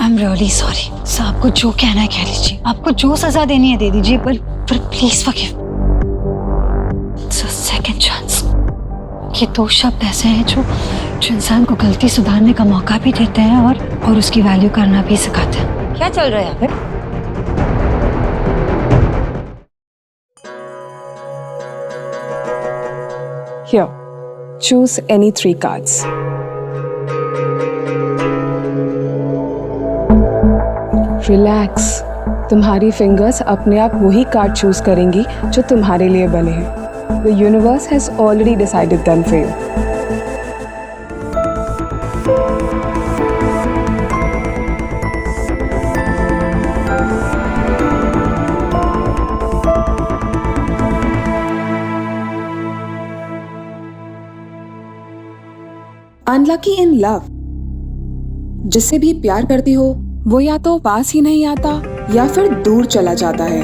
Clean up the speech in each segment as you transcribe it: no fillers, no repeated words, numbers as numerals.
I'm really sorry. साहब को जो कहना है कह लीजिए, आपको जो सजा देनी है दे दीजिए, पर please forgive. It's a second chance. ये दो शब्द ऐसे हैं जो इंसान को गलती सुधारने का मौका भी देते हैं और उसकी वैल्यू करना भी सिखाते हैं. क्या चल रहा है यहाँ पे? Here, choose any 3 cards. Relax. तुम्हारी फिंगर्स अपने आप वही कार्ड चूज करेंगी जो तुम्हारे लिए बने हैं. The universe has already decided them for you. Unlucky in love. जिससे भी प्यार करती हो वो या तो पास ही नहीं आता या फिर दूर चला जाता है.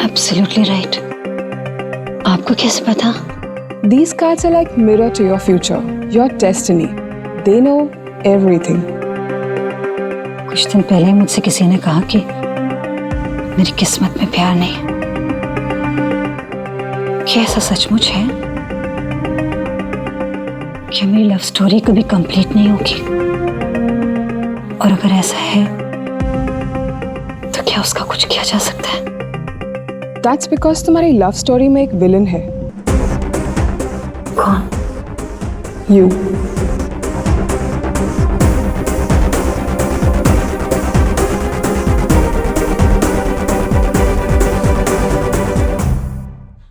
Absolutely right. आपको कैसे पता? These cards are like mirror to your future, your destiny. They know everything. कुछ दिन पहले मुझसे किसी ने कहा कि मेरी किस्मत में प्यार नहीं है. क्या ऐसा सचमुच है? क्या मेरी लव स्टोरी कभी कंप्लीट नहीं होगी? और अगर ऐसा है तो क्या उसका कुछ किया जा सकता है? That's because तुम्हारी लव स्टोरी में एक विलन है. कौन? You.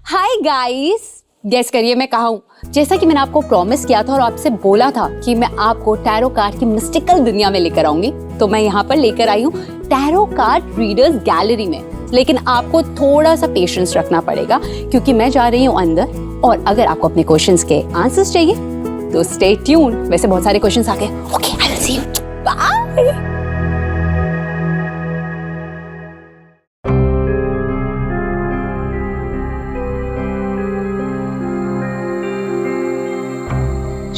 हाय गाइस, गेस करिए मैं कहाँ हूँ. जैसा कि मैंने आपको प्रॉमिस किया था और आपसे बोला था कि मैं आपको टैरो कार्ड की मिस्टिकल दुनिया में लेकर आऊंगी, तो मैं यहाँ पर लेकर आई हूँ टैरो कार्ड रीडर्स गैलरी में. लेकिन आपको थोड़ा सा पेशेंस रखना पड़ेगा क्योंकि मैं जा रही हूँ अंदर. और अगर आपको अपने क्वेश्चंस के आंसर्स चाहिए तो स्टे ट्यून. वैसे बहुत सारे क्वेश्चंस आ गए. Okay, I will see you. Bye.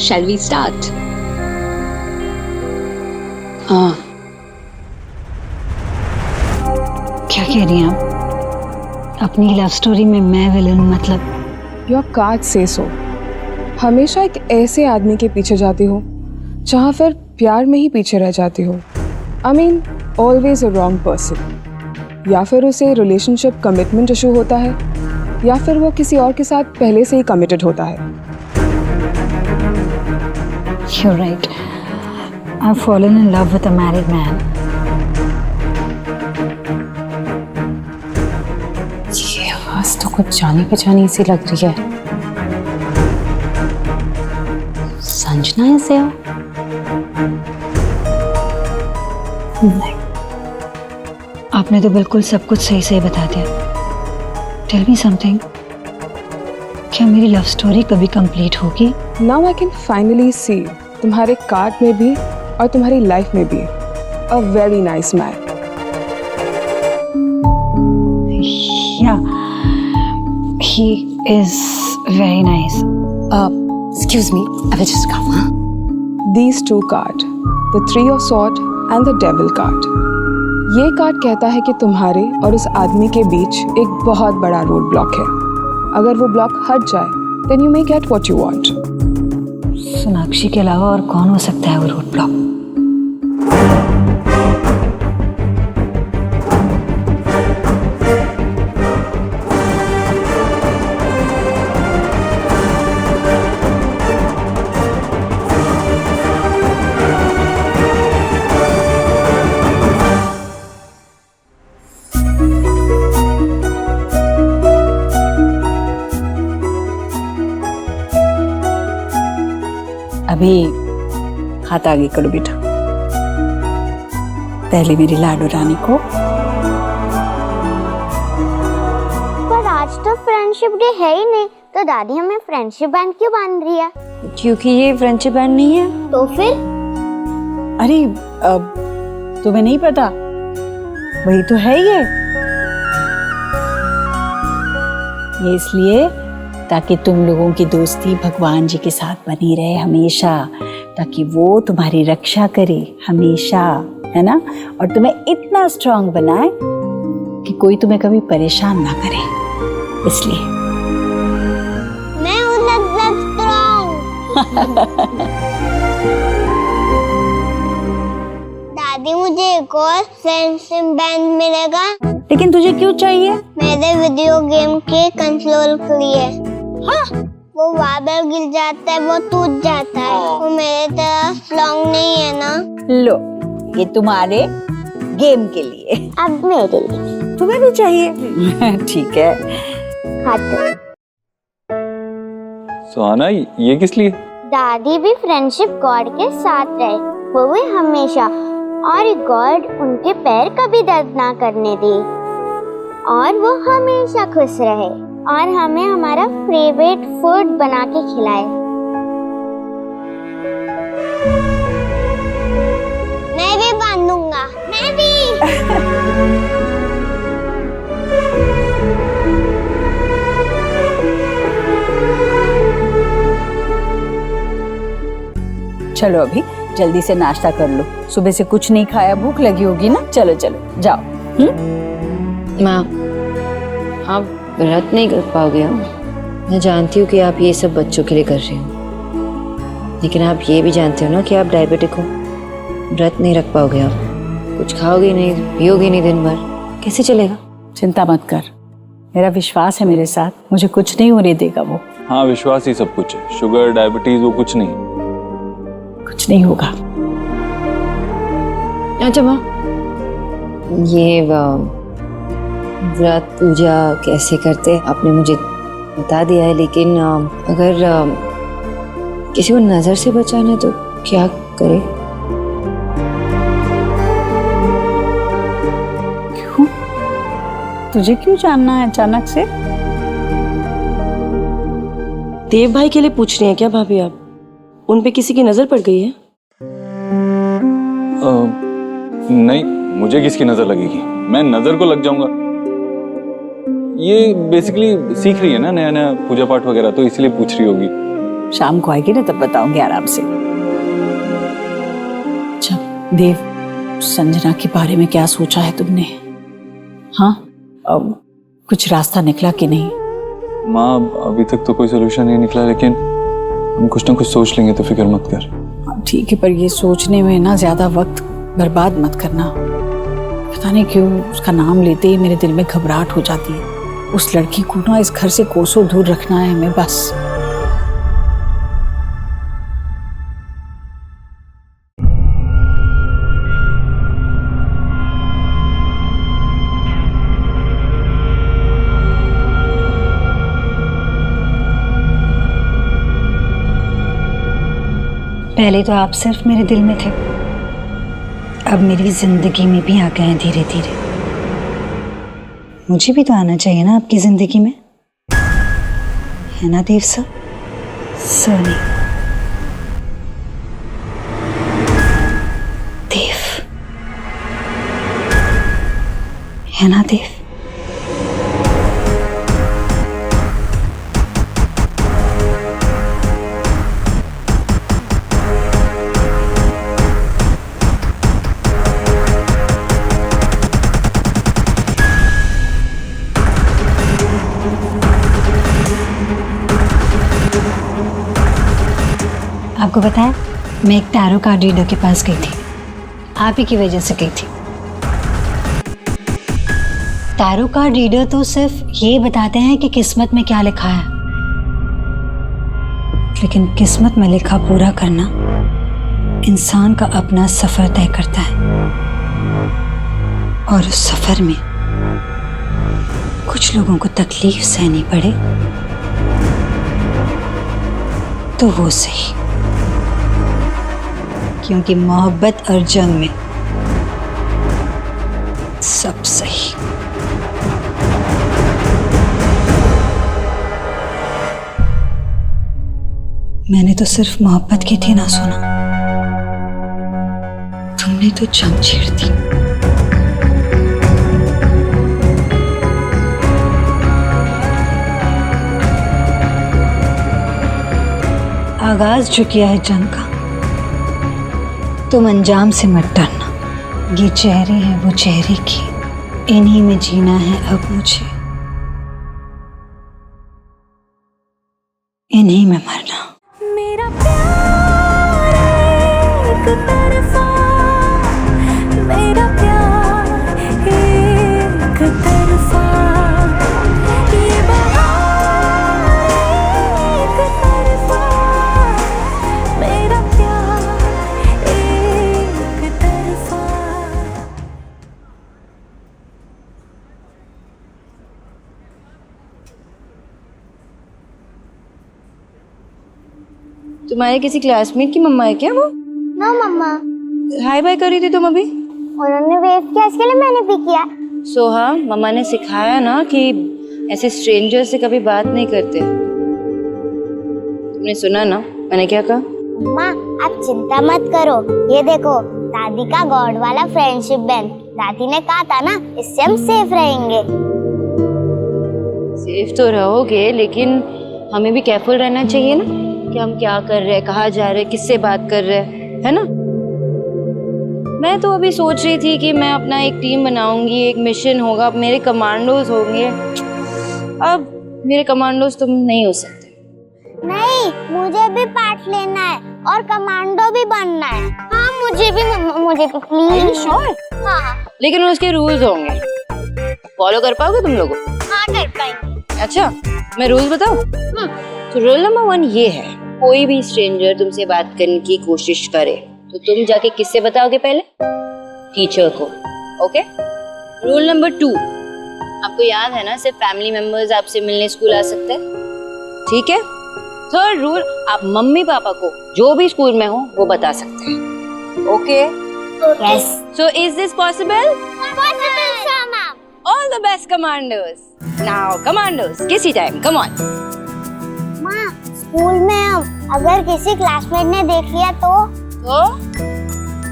Shall we start? हाँ. क्या कह रही हैं आप? अपनी लव स्टोरी में मैं विलन मतलब? Your card say so. हमेशा एक ऐसे आदमी के पीछे जाती हो जहाँ फिर प्यार में ही पीछे रह जाती हो. I mean, always a wrong person. या फिर उसे रिलेशनशिप कमिटमेंट इशू होता है या फिर वो किसी और के साथ पहले से ही कमिटेड होता है. You're right. I've fallen in love with a married man. ये आवाज तो कुछ जानी पहचानी सी लग रही है. संजना ऐसे हो? नहीं. आपने तो बिल्कुल सब कुछ सही सही बता दिया. Tell me something. क्या मेरी लव स्टोरी कभी कंप्लीट होगी? Now I can finally see तुम्हारे कार्ड में भी और तुम्हारी लाइफ में भी a very nice man. Yeah, he is very nice. Excuse me, I will just come. Huh? These 2 cards, the 3 of Swords and the Devil card. ये card कहता है कि तुम्हारे और उस आदमी के बीच एक बहुत बड़ा रोड ब्लॉक है. अगर वो ब्लॉक हट जाए, then you may get what you want. Sonakshi के अलावा और कौन हो सकता है वो रोड ब्लॉक? अभी हाथ आगे करो बेटा. पहले मेरी लाडो रानी को. पर आज तो फ्रेंडशिप डे है ही नहीं, तो दादी हमें फ्रेंडशिप बैंड क्यों बांध रही है? क्योंकि ये फ्रेंडशिप बैंड नहीं है. तो फिर? अरे तुम्हें नहीं पता, वही तो है ये इसलिए ताकि तुम लोगों की दोस्ती भगवान जी के साथ बनी रहे हमेशा, ताकि वो तुम्हारी रक्षा करे हमेशा, है ना, और तुम्हें इतना स्ट्रांग बनाए कि कोई तुम्हें कभी परेशान ना करे, इसलिए। मैं हूँ स्ट्रॉन्ग। दादी मुझे एक और फ्रेंडशिप बैंड मिलेगा? लेकिन तुझे क्यों चाहिए? मेरे वीडियो गेम के कंट्रोल के लिए। हाँ? वो बार-बार गिर जाता है, वो टूट जाता है, वो मेरे तरह स्ट्रॉन्ग नहीं है ना। लो, ये तुम्हारे गेम के लिए। अब मेरे लिए। तुम्हें भी चाहिए? ठीक है। खाते। सुहाना, ये किस लिए? दादी भी फ्रेंडशिप गॉड के साथ रहे, वो भी हमेशा, और गॉड उनके पैर कभी दर्द ना करने दे, और वो हमेशा खुश रहे, और हमें हमारा फेवरेट फूड बना के खिलाए। मैं भी बांधूंगा। मैं भी। चलो अभी जल्दी से नाश्ता कर लो, सुबह से कुछ नहीं खाया, भूख लगी होगी ना। चलो चलो जाओ। माँ, आप व्रत नहीं कर पाओगे। मैं जानती हूँ कि आप ये सब बच्चों के लिए कर रहे हो, लेकिन आप ये भी जानते हो ना कि आप डायबिटिक हो। व्रत नहीं रख पाओगे आप, कुछ खाओगे नहीं, पियोगे नहीं दिन भर, कैसे चलेगा? चिंता मत कर, मेरा विश्वास है मेरे साथ, मुझे कुछ नहीं होने देगा वो। हाँ, विश्वास ही सब कुछ है। शुगर, डायबिटीज, वो कुछ नहीं। कुछ नहीं होगा। अच्छा माँ, ये व्रत पूजा कैसे करते आपने मुझे बता दिया है, लेकिन अगर किसी को नजर से बचाना है तो क्या करे? क्यों? तुझे क्यों जानना है अचानक से? देव भाई के लिए पूछ रही हैं क्या भाभी आप? उन पे किसी की नजर पड़ गई है? नहीं, मुझे किसकी नजर लगेगी? मैं नजर को लग जाऊंगा। ये बेसिकली सीख रही है ना नया नया पूजा पाठ वगैरह, तो इसलिए पूछ रही होगी। शाम को आएगी ना तब बताऊंगी आराम से। अच्छा देव, संजना के बारे में क्या सोचा है तुमने? हाँ, अब कुछ रास्ता निकला कि नहीं? माँ, अभी तक तो कोई सोल्यूशन नहीं निकला, लेकिन हम कुछ ना कुछ सोच लेंगे, तो फिक्र मत कर। ठीक है, पर ये सोचने में ना ज्यादा वक्त बर्बाद मत करना। पता नहीं क्यों उसका नाम लेते ही मेरे दिल में घबराहट हो जाती है। उस लड़की को ना इस घर से कोसों दूर रखना है हमें, बस। पहले तो आप सिर्फ मेरे दिल में थे, अब मेरी जिंदगी में भी आ गए हैं धीरे धीरे। मुझे भी तो आना चाहिए ना आपकी जिंदगी में, है ना देव सर? सोनी, देव, है ना देव? आपको पता है, मैं एक टैरो कार्ड रीडर के पास गई थी, आप ही की वजह से गई थी। टैरो कार्ड रीडर तो सिर्फ ये बताते हैं कि किस्मत में क्या लिखा है, लेकिन किस्मत में लिखा पूरा करना इंसान का अपना सफर तय करता है, और उस सफर में कुछ लोगों को तकलीफ सहनी पड़े तो वो सही, क्योंकि मोहब्बत और जंग में सब सही। मैंने तो सिर्फ मोहब्बत की थी ना सुना, तुमने तो जंग छेड़ दी। आगाज जो किया है जंग का, तुम अंजाम से मत डरना। ये चेहरे हैं वो चेहरे की, इन्हीं में जीना है अब मुझे, इन्हीं में मरना। मेरा प्यार एक तरफा, मेरा प्यार एक तरफा, ये बहार एक तरफा, मेरा प्यार एक तरफा। तुम्हारे किसी क्लासमेट की मम्मा है क्या वो? ना मम्मा, हाय बाय कर रही थी तुम अभी? उन्होंने वेव किया इसके लिए मैंने भी किया। सोहा, मम्मा ने सिखाया ना कि ऐसे स्ट्रेंजर से कभी बात नहीं करते। तुमने सुना ना मैंने क्या कहा? मम्मा आप चिंता मत करो, ये देखो दादी का गॉड वाला फ्रेंडशिप बैंड। दादी ने कहा था ना, इससे हम सेफ रहेंगे। सेफ तो रहोगे, लेकिन हमें भी केयरफुल रहना चाहिए ना कि हम क्या कर रहे हैं, कहाँ जा रहे हैं, किससे बात कर रहे हैं, है ना? मैं तो अभी सोच रही थी कि मैं अपना एक टीम बनाऊंगी, एक मिशन होगा, अब मेरे कमांडोज होंगे। अब मेरे कमांडोज तुम नहीं हो सकते। नहीं, मुझे भी पार्ट लेना है और कमांडो भी बनना है। हाँ मुझे भी मम्मा, मुझे भी प्लीज। श्योर? हाँ लेकिन उसके रूल्स होंगे, फॉलो कर पाओगे तुम लोग? हाँ कर पाएंगे। अच्छा, मैं रूल्स बताऊं? तो रूल नंबर 1 ये है, कोई भी स्ट्रेंजर तुमसे बात करने की कोशिश करे तो तुम जाके किससे बताओगे? पहले टीचर को। ओके? रूल नंबर 2, आपको याद है ना, सिर्फ फैमिली मेंबर्स आपसे मिलने स्कूल आ सकते हैं, ठीक है? थर्ड रूल, आप मम्मी पापा को जो भी स्कूल में हो वो बता सकते हैं। Okay? Yes. So is this possible? Possible sir ma'am. All the best commanders. Now commanders, किसी टाइम, कम ऑन। माँ, स्कूल में हम अगर किसी क्लासमेट ने देख लिया तो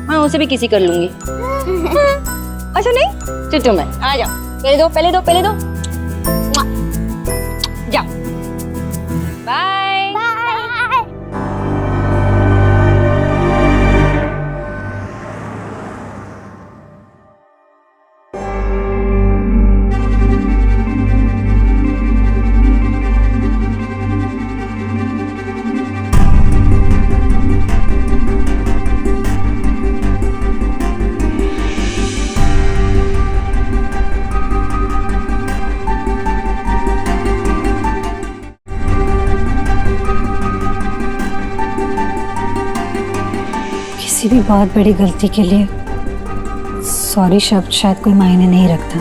मैं उसे भी किसी कर लूंगी। अच्छा नहीं, चिट्टू में आ जाओ, पहले दो जाओ। बाय। बाय। किसी भी बहुत बड़ी गलती के लिए सॉरी शब्द शायद कोई मायने नहीं रखता,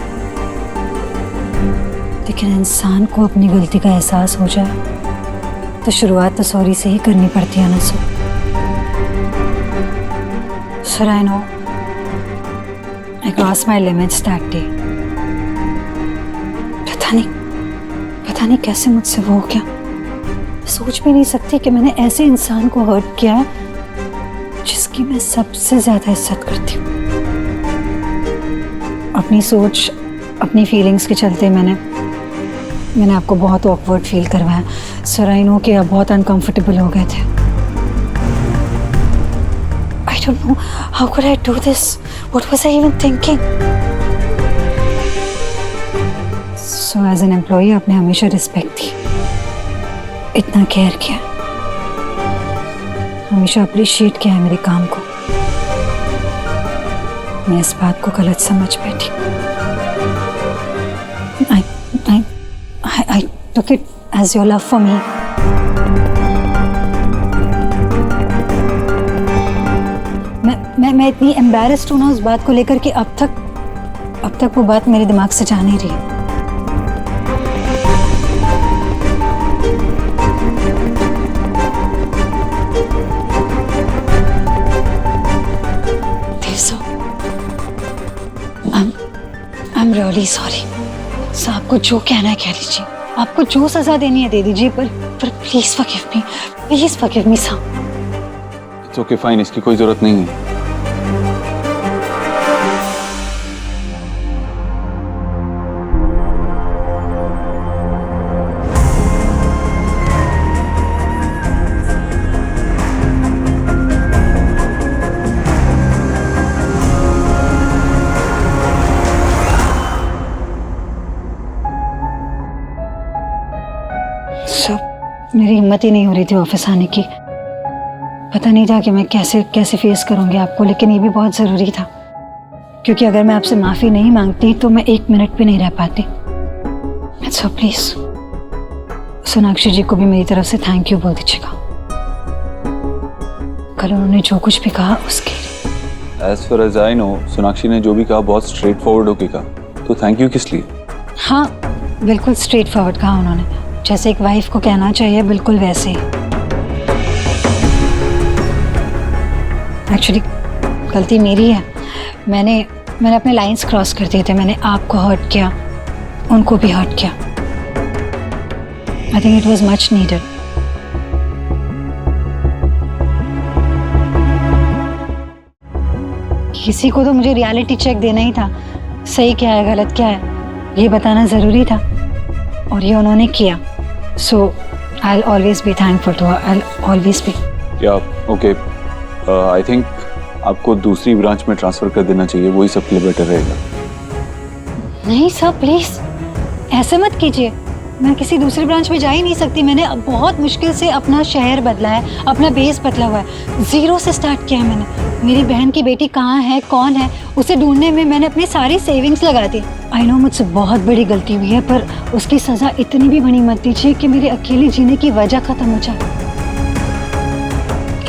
लेकिन इंसान को अपनी गलती का एहसास हो जाए तो शुरुआत तो सॉरी से ही करनी पड़ती है ना। Sir I no I cross my limits that day. पता नहीं कैसे मुझसे वो हो गया। मैं सोच भी नहीं सकती कि मैंने ऐसे इंसान को हर्ट किया है जिसकी मैं सबसे ज्यादा इज्जत करती हूँ। अपनी सोच, अपनी फीलिंग्स के चलते मैंने आपको बहुत ऑकवर्ड फील करवाया। सर आई नो कि आप बहुत अनकंफर्टेबल हो गए थे। I don't know how could I do this, what was I even thinking. So as an employee आपने हमेशा रिस्पेक्ट दी, इतना केयर किया, हमेशा अप्रिशिएट किया है मेरे काम को। मैं इस बात को गलत समझ बैठी। I took it as your love for me. मैं इतनी एम्बैरेस्ड हूँ ना उस बात को लेकर कि अब तक वो बात मेरे दिमाग से जा नहीं रही। I'm really sorry. सर आपको जो कहना है कह लीजिए, आपको जो सजा देनी है दे दीजिए, पर please forgive me, please forgive me sir. It's okay, fine, इसकी कोई जरूरत नहीं है। मेरी हिम्मत ही नहीं हो रही थी ऑफिस आने की। पता नहीं था कि मैं कैसे कैसे फेस करूंगी आपको, लेकिन ये भी बहुत ज़रूरी था, क्योंकि अगर मैं आपसे माफ़ी नहीं मांगती तो मैं 1 मिनट भी नहीं रह पाती। सो प्लीज़ सोनाक्षी जी को भी मेरी तरफ से थैंक यू बोल दीजिएगा। कल उन्होंने जो कुछ भी कहा उसके लिए। As far as I know, Sonakshi ने जो भी कहा बहुत स्ट्रेट फॉरवर्ड होके कहा, तो थैंक यू किस लिए? हाँ बिल्कुल स्ट्रेट फॉरवर्ड कहा उन्होंने, जैसे एक वाइफ को कहना चाहिए, बिल्कुल वैसे ही। एक्चुअली गलती मेरी है, मैंने अपने लाइंस क्रॉस कर दिए थे। मैंने आपको हर्ट किया, उनको भी हर्ट किया। I think it was much needed. किसी को तो मुझे रियलिटी चेक देना ही था, सही क्या है गलत क्या है ये बताना ज़रूरी था, और ये उन्होंने किया। So I always be thankful to her, I always be. या ओके, आई थिंक आपको दूसरी ब्रांच में ट्रांसफ़र कर देना चाहिए, वही सबके लिए बेटर रहेगा। नहीं सर प्लीज़ ऐसे मत कीजिए, मैं किसी दूसरी ब्रांच में जा ही नहीं सकती। मैंने बहुत मुश्किल से अपना शहर बदला है, अपना बेस बदला हुआ है, ज़ीरो से स्टार्ट किया है मैंने। मेरी बहन की बेटी कहाँ है, कौन है, उसे ढूंढने में मैंने अपनी सारी सेविंग्स लगा दी। आई नो मुझसे बहुत बड़ी गलती हुई है, पर उसकी सज़ा इतनी भी बड़ी मत दीजिए कि मेरे अकेले जीने की वजह ख़त्म हो जाए।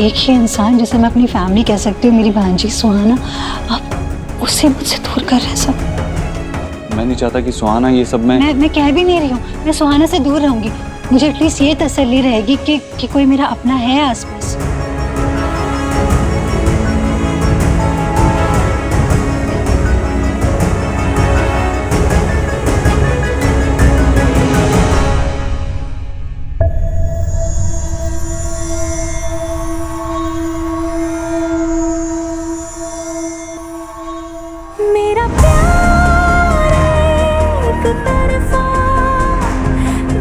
एक ही इंसान जिसे मैं अपनी फैमिली कह सकती हूँ, मेरी भांजी सुहाना, आप उसे मुझसे दूर कर रहे हैं सब। मैं नहीं चाहता कि सुहाना ये सब मैं कह भी नहीं रही हूँ, मैं सुहाना से दूर रहूंगी। मुझे एटलीस्ट ये तसल्ली रहेगी कि कोई मेरा अपना है आसपास। मेरा प्यार एक तरफा,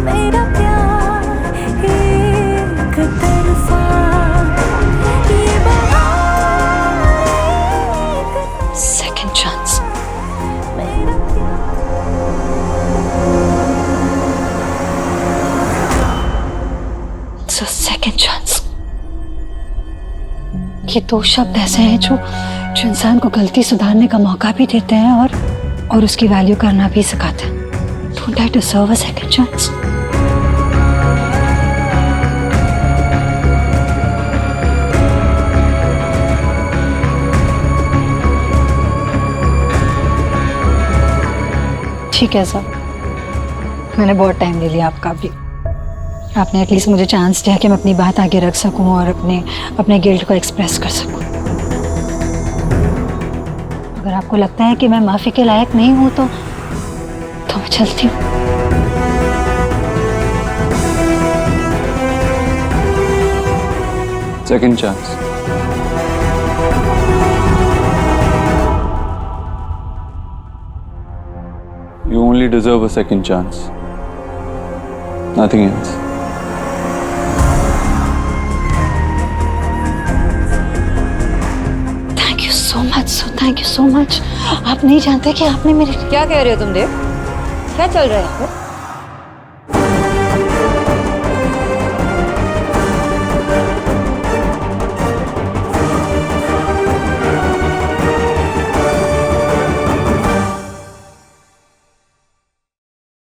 मेरा प्यार एक तरफा, ये बहार एक सेकंड चांस। मेरा सेकंड चांस। ये 2 शब्द ऐसे हैं जो इंसान को गलती सुधारने का मौका भी देते हैं और उसकी वैल्यू करना भी सिखाते हैं। Don't I deserve a second chance? ठीक है सर, मैंने बहुत टाइम ले लिया आपका भी। आपने एटलीस्ट मुझे चांस दिया कि मैं अपनी बात आगे रख सकूं और अपने गिल्ट को एक्सप्रेस कर सकूं। अगर आपको लगता है कि मैं माफ़ी के लायक नहीं हूं तो मैं चलती हूँ। Second chance. You only deserve a second chance. Nothing else. Thank you so much sir, thank you so much. आप नहीं जानते कि आपने मेरे क्या कह रहे हो तुम देव? क्या चल रहा है यहाँ पे?